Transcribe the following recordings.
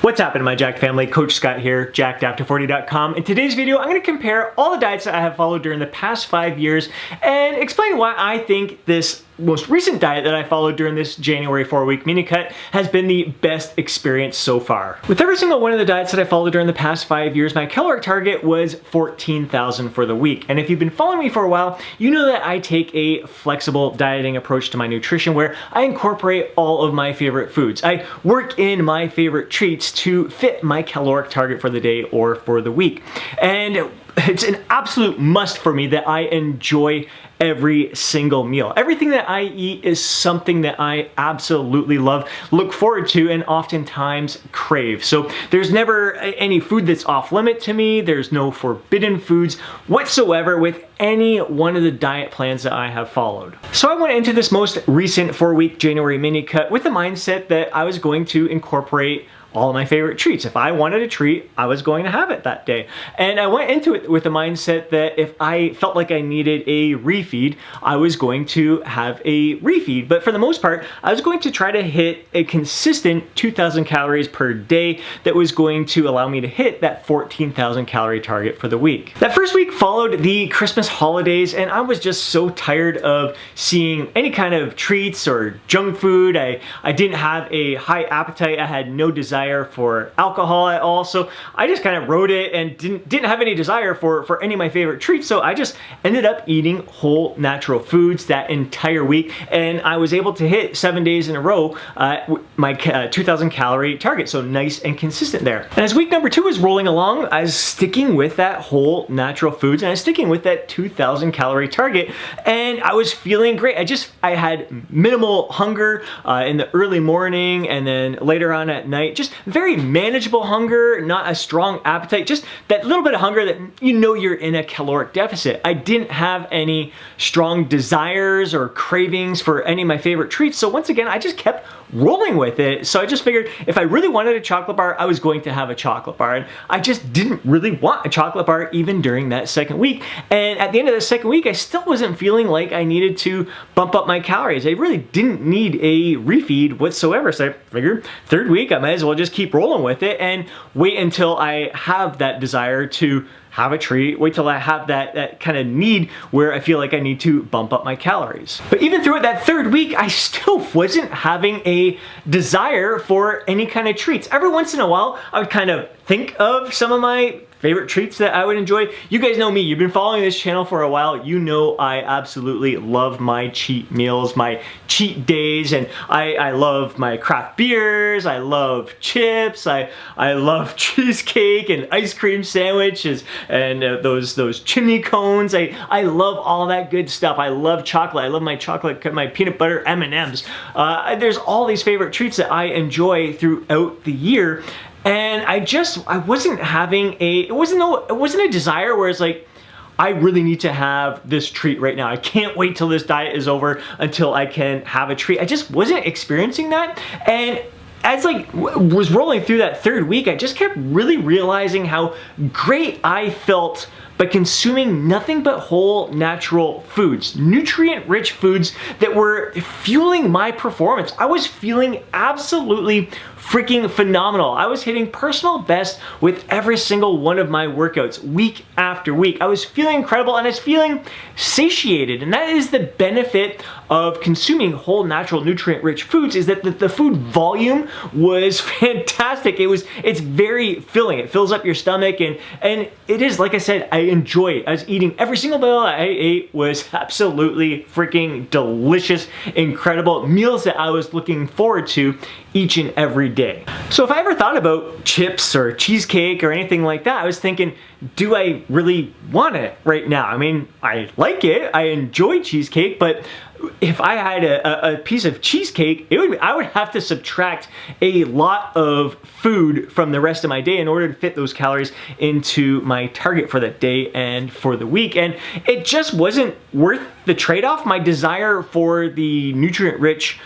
What's happening, my Jacked family? Coach Scott here, jackedafter40.com. In today's video, I'm going to compare all the diets that I have followed during the past 5 years and explain why I think this most recent diet that I followed during this January 4-week mini cut has been the best experience so far. With every single one of the diets that I followed during the past 5 years, my caloric target was 14,000 for the week. And if you've been following me for a while, you know that I take a flexible dieting approach to my nutrition where I incorporate all of my favorite foods. I work in my favorite treats to fit my caloric target for the day or for the week. And it's an absolute must for me that I enjoy every single meal. Everything that I eat is something that I absolutely love, look forward to, and oftentimes crave. So there's never any food that's off limit to me. There's no forbidden foods whatsoever with any one of the diet plans that I have followed. So I went into this most recent 4-week January mini cut with the mindset that I was going to incorporate all of my favorite treats. If I wanted a treat, I was going to have it that day. And I went into it with the mindset that if I felt like I needed a refeed, I was going to have a refeed. But for the most part, I was going to try to hit a consistent 2,000 calories per day that was going to allow me to hit that 14,000 calorie target for the week. That first week followed the Christmas holidays, and I was just so tired of seeing any kind of treats or junk food. I didn't have a high appetite. I had no desire for alcohol at all, so I just kind of wrote it and didn't have any desire for any of my favorite treats. So I just ended up eating whole natural foods that entire week, and I was able to hit 7 days in a row my 2,000 calorie target. So nice and consistent there. And as week number 2 was rolling along, I was sticking with that whole natural foods and I was sticking with that 2,000 calorie target, and I was feeling great. I had minimal hunger in the early morning, and then later on at night, just very manageable hunger, not a strong appetite, just that little bit of hunger that you know you're in a caloric deficit. I didn't have any strong desires or cravings for any of my favorite treats. So once again, I just kept rolling with it. So I just figured if I really wanted a chocolate bar, I was going to have a chocolate bar. And I just didn't really want a chocolate bar even during that second week. And at the end of the second week, I still wasn't feeling like I needed to bump up my calories. I really didn't need a refeed whatsoever. So I figured third week, I might as well just keep rolling with it and wait until I have that desire to have a treat, wait till I have that kind of need where I feel like I need to bump up my calories. But even throughout that third week, I still wasn't having a desire for any kind of treats. Every once in a while, I would kind of think of some of my favorite treats that I would enjoy. You guys know me, you've been following this channel for a while. You know I absolutely love my cheat meals, my cheat days, and I love my craft beers, I love chips, I love cheesecake and ice cream sandwiches and those chimney cones. I love all that good stuff. I love chocolate. I love my chocolate, my peanut butter M&Ms. There's all these favorite treats that I enjoy throughout the year. And I wasn't having it wasn't a desire where it's like, I really need to have this treat right now. I can't wait till this diet is over until I can have a treat. I just wasn't experiencing that. And as was rolling through that third week, I just kept really realizing how great I felt by consuming nothing but whole natural foods, nutrient-rich foods that were fueling my performance. I was feeling absolutely freaking phenomenal. I was hitting personal best with every single one of my workouts week after week. I was feeling incredible and I was feeling satiated, and that is the benefit of consuming whole natural nutrient-rich foods, is that the food volume was fantastic. It's very filling. It fills up your stomach, and it is, like I said, I enjoy it. I was eating every single meal I ate was absolutely freaking delicious, incredible meals that I was looking forward to each and every day. So if I ever thought about chips or cheesecake or anything like that, I was thinking, do I really want it right now? I mean, I like it, I enjoy cheesecake, but if I had a piece of cheesecake, I would have to subtract a lot of food from the rest of my day in order to fit those calories into my target for that day and for the week. And it just wasn't worth the trade-off. My desire for the nutrient-rich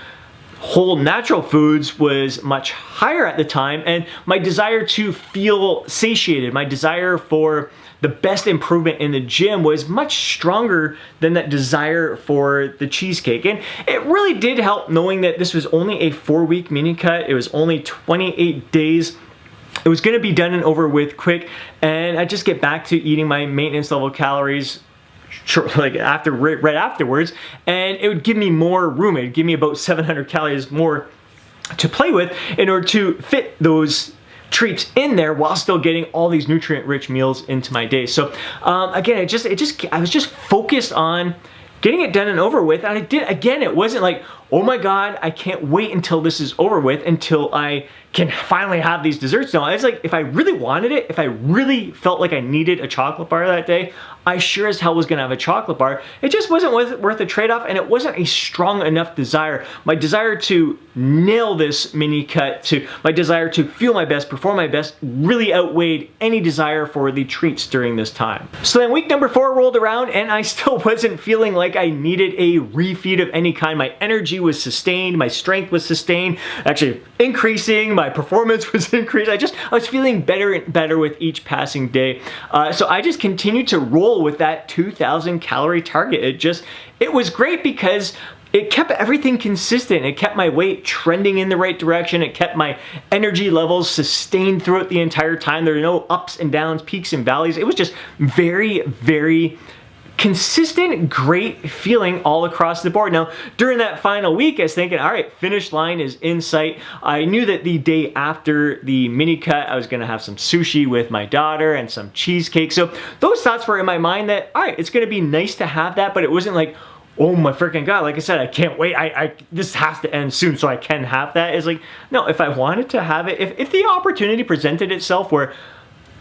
whole natural foods was much higher at the time, and my desire to feel satiated, my desire for the best improvement in the gym was much stronger than that desire for the cheesecake. And it really did help knowing that this was only a 4-week mini cut. It was only 28 days it was going to be done and over with quick, and I just get back to eating my maintenance level calories right afterwards, and it would give me more room. It would give me about 700 calories more to play with in order to fit those treats in there while still getting all these nutrient-rich meals into my day. So again, I was just focused on getting it done and over with, and I did. Again, it wasn't like, oh my God, I can't wait until this is over with, until I can finally have these desserts. No, it's like, if I really wanted it, if I really felt like I needed a chocolate bar that day, I sure as hell was gonna have a chocolate bar. It just wasn't worth the trade-off, and it wasn't a strong enough desire. My desire to nail this mini cut, my desire to feel my best, perform my best, really outweighed any desire for the treats during this time. So then week number 4 rolled around, and I still wasn't feeling like I needed a refeed of any kind. My energy was sustained, my strength was sustained, actually increasing, my performance was increased. I was feeling better and better with each passing day. So I just continued to roll with that 2,000 calorie target. It was great because it kept everything consistent. It kept my weight trending in the right direction. It kept my energy levels sustained throughout the entire time. There were no ups and downs, peaks and valleys. It was just very, very consistent, great feeling all across the board. Now, during that final week, I was thinking, all right, finish line is in sight. I knew that the day after the mini cut, I was gonna have some sushi with my daughter and some cheesecake. So those thoughts were in my mind that, all right, it's gonna be nice to have that, but it wasn't like, oh my freaking God, like I said, I can't wait. This has to end soon so I can have that. It's like, no, if I wanted to have it, if the opportunity presented itself where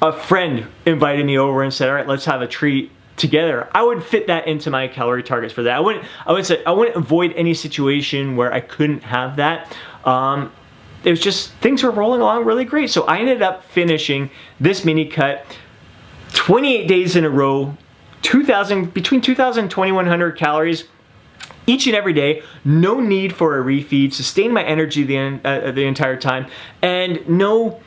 a friend invited me over and said, all right, let's have a treat together, I would fit that into my calorie targets for that. I wouldn't avoid any situation where I couldn't have that. It was just, things were rolling along really great. So I ended up finishing this mini cut 28 days in a row, between 2,000 and 2,100 calories each and every day, no need for a refeed, sustained my energy the entire time, and no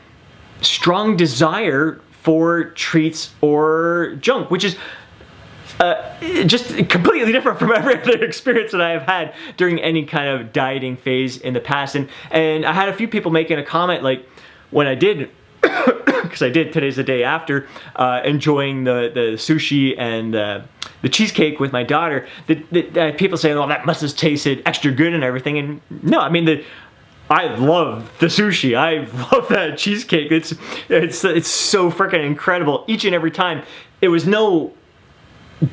strong desire for treats or junk, which is just completely different from every other experience that I have had during any kind of dieting phase in the past. And I had a few people making a comment, like, when I did, because I did, today's the day after, enjoying the sushi and the cheesecake with my daughter, people saying, oh, that must have tasted extra good and everything. And no, I mean, I love the sushi. I love that cheesecake. It's so freaking incredible each and every time. It was no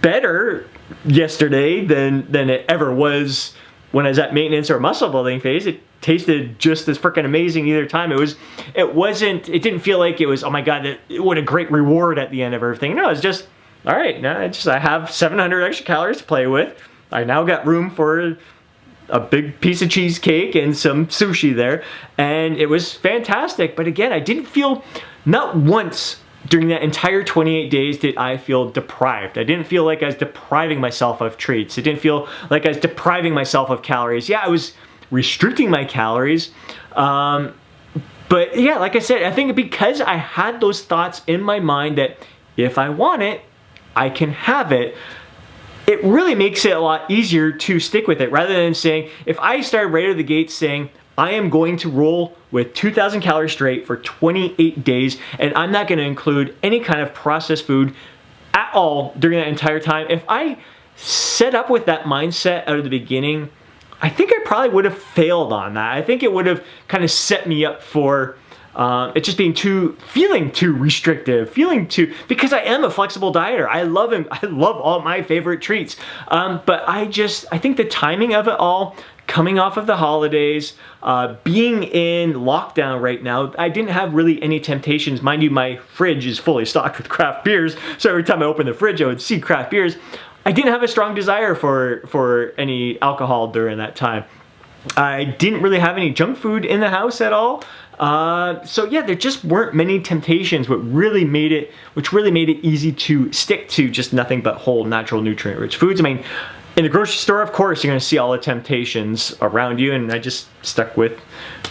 better yesterday than it ever was when I was at maintenance or muscle building phase. It tasted just as freaking amazing either time. It didn't feel like it was, oh my God, what a great reward at the end of everything. No, it's just, all right, now I have 700 extra calories to play with. I now got room for a big piece of cheesecake and some sushi there, and it was fantastic. But again, I didn't feel, not once during that entire 28 days did I feel deprived. I didn't feel like I was depriving myself of treats. It didn't feel like I was depriving myself of calories. Yeah, I was restricting my calories. But yeah, like I said, I think because I had those thoughts in my mind that if I want it, I can have it, it really makes it a lot easier to stick with it, rather than saying, if I started right out of the gate saying, I am going to roll with 2,000 calories straight for 28 days, and I'm not gonna include any kind of processed food at all during that entire time. If I set up with that mindset out of the beginning, I think I probably would have failed on that. I think it would have kind of set me up for it just being feeling too restrictive, because I am a flexible dieter. I love all my favorite treats. But I think the timing of it all, coming off of the holidays, being in lockdown right now, I didn't have really any temptations. Mind you, my fridge is fully stocked with craft beers, so every time I opened the fridge, I would see craft beers. I didn't have a strong desire for any alcohol during that time. I didn't really have any junk food in the house at all. So yeah, there just weren't many temptations, which really made it easy to stick to just nothing but whole, natural, nutrient-rich foods. I mean, in the grocery store, of course, you're gonna see all the temptations around you, and I just stuck with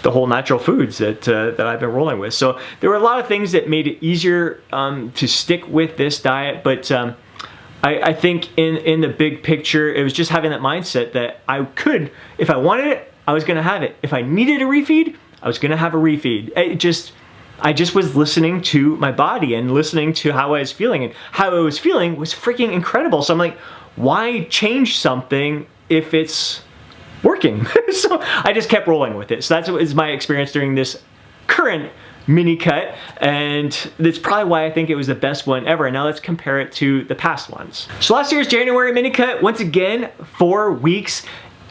the whole natural foods that I've been rolling with. So there were a lot of things that made it easier to stick with this diet, but I think in the big picture, it was just having that mindset that I could, if I wanted it, I was gonna have it. If I needed a refeed, I was gonna have a refeed. I just was listening to my body and listening to how I was feeling, and how I was feeling was freaking incredible. So I'm like, why change something if it's working? So I just kept rolling with it. So that's what is my experience during this current mini cut, and that's probably why I think it was the best one ever. And now let's compare it to the past ones. So last year's January mini cut, once again, 4 weeks.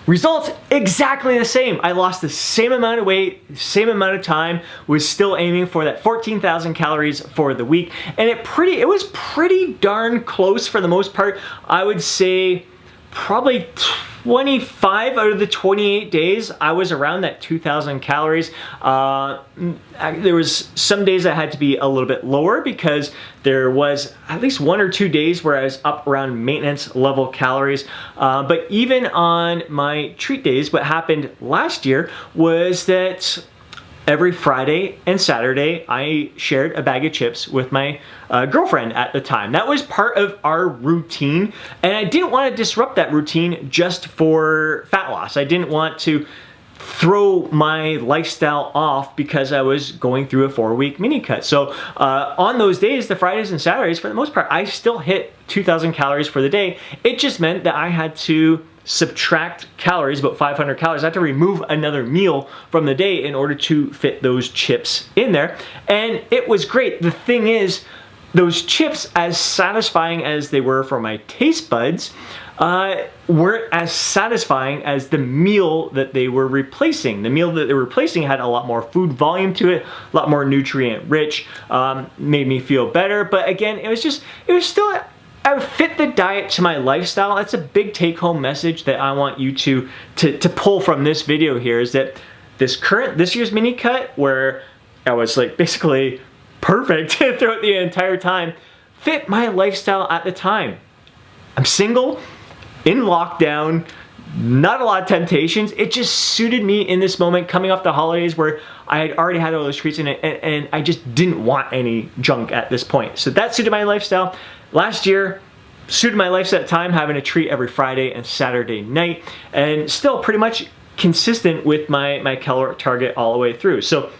Results exactly the same. I lost the same amount of weight, same amount of time, was still aiming for that 14,000 calories for the week. And it was pretty darn close for the most part. I would say probably 25 out of the 28 days, I was around that 2,000 calories. There was some days I had to be a little bit lower because there was at least 1 or 2 days where I was up around maintenance level calories. But even on my treat days, what happened last year was that every Friday and Saturday, I shared a bag of chips with my girlfriend at the time. That was part of our routine, and I didn't want to disrupt that routine just for fat loss. I didn't want to throw my lifestyle off because I was going through a 4-week mini cut. So on those days, the Fridays and Saturdays, for the most part, I still hit 2,000 calories for the day. It just meant that I had to subtract calories, about 500 calories. I had to remove another meal from the day in order to fit those chips in there. And it was great. The thing is, those chips, as satisfying as they were for my taste buds, weren't as satisfying as the meal that they were replacing. The meal that they were replacing had a lot more food volume to it, a lot more nutrient rich, made me feel better. But again, it was still, I would fit the diet to my lifestyle. That's a big take-home message that I want you to pull from this video here, is that this year's mini cut, where I was like basically perfect throughout the entire time, fit my lifestyle at the time. I'm single, in lockdown, not a lot of temptations. It just suited me in this moment, coming off the holidays where I had already had all those treats in it, and I just didn't want any junk at this point. So that suited my lifestyle. Last year, suited my lifestyle at the time, having a treat every Friday and Saturday night, and still pretty much consistent with my caloric target all the way through. So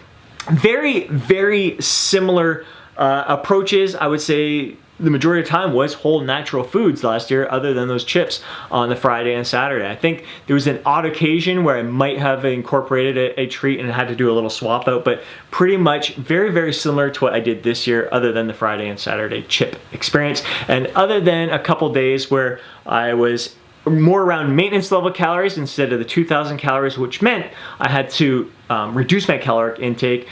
very, very similar approaches. I would say the majority of the time was whole natural foods last year, other than those chips on the Friday and Saturday. I think there was an odd occasion where I might have incorporated a treat and had to do a little swap out, but pretty much very, very similar to what I did this year, other than the Friday and Saturday chip experience, and other than a couple days where I was more around maintenance level calories instead of the 2,000 calories, which meant I had to reduce my caloric intake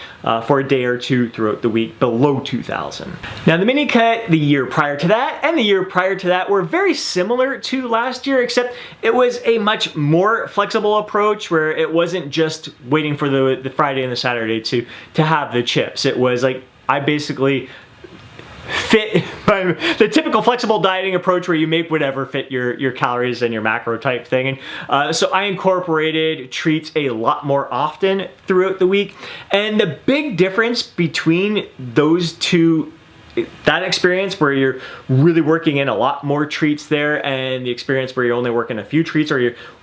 for a day or two throughout the week below 2,000. Now the mini cut the year prior to that and the year prior to that were very similar to last year, except it was a much more flexible approach where it wasn't just waiting for the Friday and the Saturday to have the chips. It was like I basically fit by the typical flexible dieting approach where you make whatever fit your calories and your macro type thing. And so I incorporated treats a lot more often throughout the week. And the big difference between those two, that experience where you're really working in a lot more treats there, and the experience where you're only working a few treats,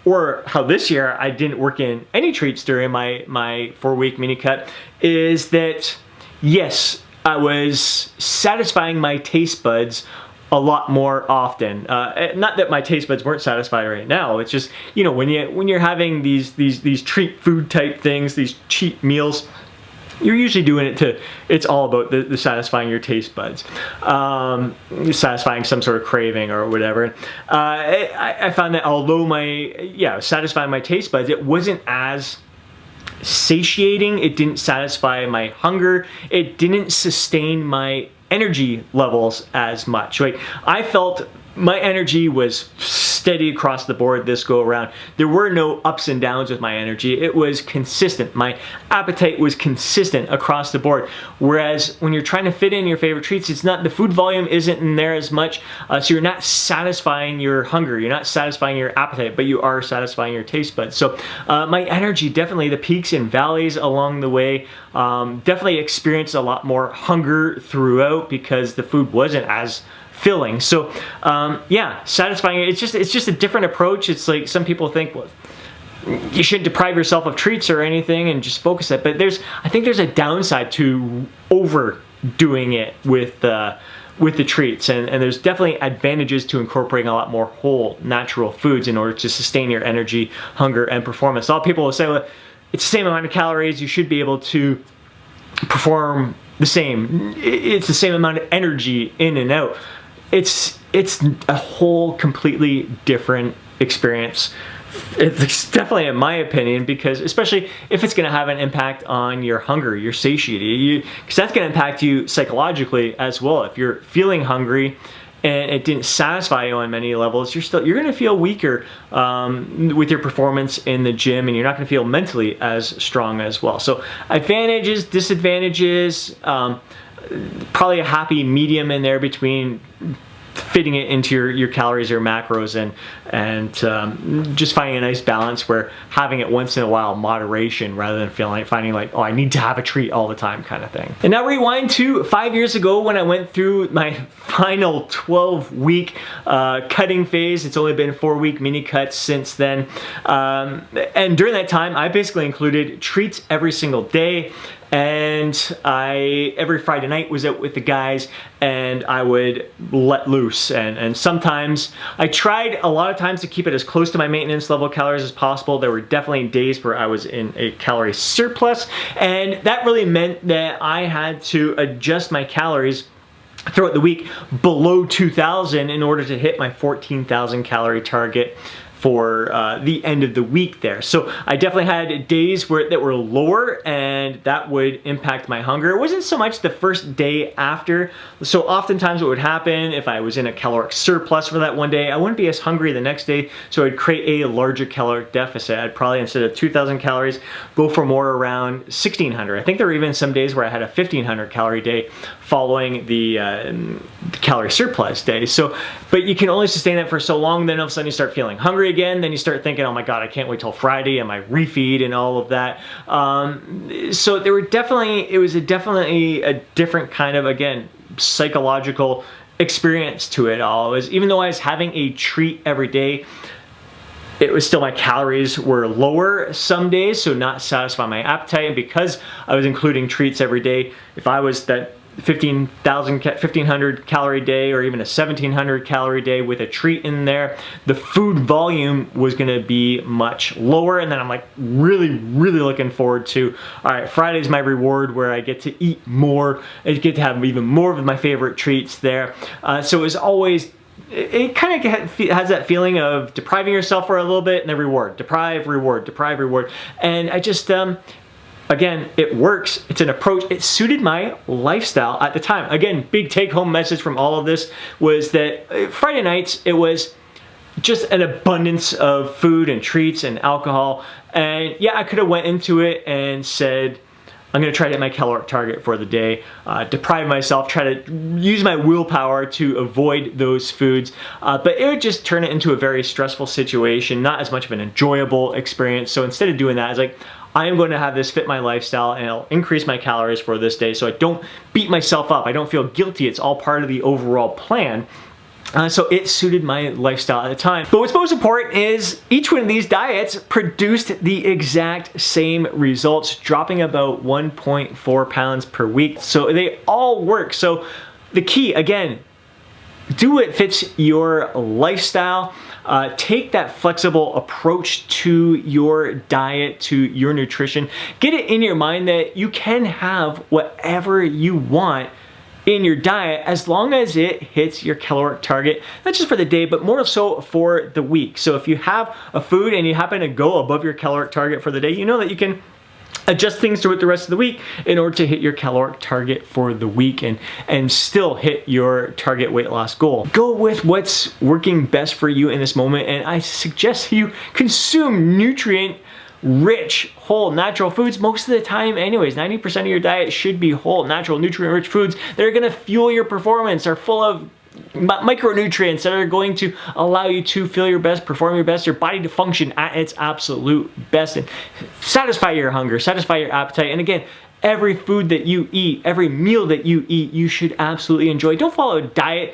or how this year I didn't work in any treats during my 4-week mini cut, is that yes, I was satisfying my taste buds a lot more often. Not that my taste buds weren't satisfied right now. It's just, you know, when you're having these treat food type things, these cheat meals, you're usually doing it it's all about the satisfying your taste buds, satisfying some sort of craving or whatever. I found that although satisfying my taste buds, it wasn't as satiating. It didn't satisfy my hunger. It didn't sustain my energy levels as much. Like, I felt my energy was steady across the board this go around. There were no ups and downs with my energy. It was consistent. My appetite was consistent across the board. Whereas when you're trying to fit in your favorite treats, it's not, the food volume isn't in there as much, so you're not satisfying your hunger, you're not satisfying your appetite, but you are satisfying your taste buds. So my energy, definitely the peaks and valleys along the way, definitely experienced a lot more hunger throughout because the food wasn't as filling. So yeah, satisfying. It's just a different approach. It's like some people think, well, you shouldn't deprive yourself of treats or anything and just focus it. But I think there's a downside to overdoing it with the treats, and there's definitely advantages to incorporating a lot more whole natural foods in order to sustain your energy, hunger, and performance. A lot of people will say, well, it's the same amount of calories, you should be able to perform the same. It's the same amount of energy in and out. It's a whole completely different experience. It's definitely, in my opinion, because especially if it's going to have an impact on your hunger, your satiety, because that's going to impact you psychologically as well. If you're feeling hungry and it didn't satisfy you on many levels, you're going to feel weaker with your performance in the gym, and you're not going to feel mentally as strong as well. So advantages, disadvantages, probably a happy medium in there between fitting it into your calories or macros, and just finding a nice balance where having it once in a while, moderation, rather than finding like, oh, I need to have a treat all the time kind of thing. And now rewind to 5 years ago when I went through my final 12-week cutting phase. It's only been 4-week mini cuts since then. And during that time, I basically included treats every single day. And every Friday night was out with the guys, and I would let loose. And sometimes, I tried a lot of times to keep it as close to my maintenance level calories as possible. There were definitely days where I was in a calorie surplus, and that really meant that I had to adjust my calories throughout the week below 2,000 in order to hit my 14,000 calorie target for the end of the week there. So I definitely had days that were lower, and that would impact my hunger. It wasn't so much the first day after. So oftentimes what would happen if I was in a caloric surplus for that one day, I wouldn't be as hungry the next day, so I'd create a larger caloric deficit. I'd probably, instead of 2,000 calories, go for more around 1,600. I think there were even some days where I had a 1,500 calorie day following the calorie surplus day. So, but you can only sustain that for so long, then all of a sudden you start feeling hungry again, then you start thinking, oh my god, I can't wait till Friday and my refeed and all of that. So there were definitely, it was definitely a different kind of, again, psychological experience to it all. It was, even though I was having a treat every day, it was still, my calories were lower some days, so not satisfying my appetite. And because I was including treats every day, if I was that 1,500 calorie day or even a 1,700 calorie day with a treat in there, the food volume was going to be much lower. And then I'm like really looking forward to, all right, Friday's my reward where I get to eat more. I get to have even more of my favorite treats there. So it was always, it kind of has that feeling of depriving yourself for a little bit and then reward, deprive, reward, deprive, reward. And I just, again, it works. It's an approach. It suited my lifestyle at the time. Again, big take-home message from all of this was that Friday nights, it was just an abundance of food and treats and alcohol. And yeah, I could have went into it and said, I'm going to try to hit my caloric target for the day, deprive myself, try to use my willpower to avoid those foods, but it would just turn it into a very stressful situation, not as much of an enjoyable experience. So instead of doing that, I was like, I am going to have this fit my lifestyle, and it'll increase my calories for this day so I don't beat myself up. I don't feel guilty. It's all part of the overall plan. So it suited my lifestyle at the time. But what's most important is each one of these diets produced the exact same results, dropping about 1.4 pounds per week. So they all work. So the key, again, do what fits your lifestyle. Take that flexible approach to your diet, to your nutrition. Get it in your mind that you can have whatever you want in your diet as long as it hits your caloric target, not just for the day, but more so for the week. So if you have a food and you happen to go above your caloric target for the day, you know that you can adjust things to it the rest of the week in order to hit your caloric target for the week and still hit your target weight loss goal. Go with what's working best for you in this moment, and I suggest you consume nutrient rich, whole, natural foods most of the time anyways. 90% of your diet should be whole, natural, nutrient-rich foods that are going to fuel your performance, are full of micronutrients that are going to allow you to feel your best, perform your best, your body to function at its absolute best, and satisfy your hunger, satisfy your appetite. And again, every food that you eat, every meal that you eat, you should absolutely enjoy. Don't follow a diet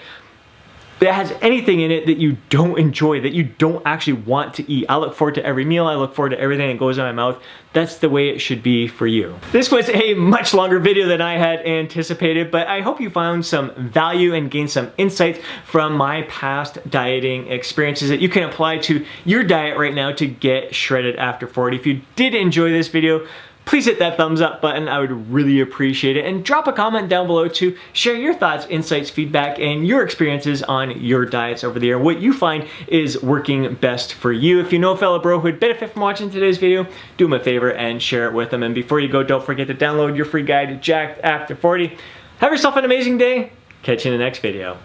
that has anything in it that you don't enjoy, that you don't actually want to eat. I look forward to every meal. I look forward to everything that goes in my mouth. That's the way it should be for you. This was a much longer video than I had anticipated, but I hope you found some value and gained some insights from my past dieting experiences that you can apply to your diet right now to get shredded after 40. If you did enjoy this video, please hit that thumbs up button. I would really appreciate it. And drop a comment down below to share your thoughts, insights, feedback, and your experiences on your diets over the year. What you find is working best for you. If you know a fellow bro who would benefit from watching today's video, do him a favor and share it with them. And before you go, don't forget to download your free guide to Jacked After 40. Have yourself an amazing day. Catch you in the next video.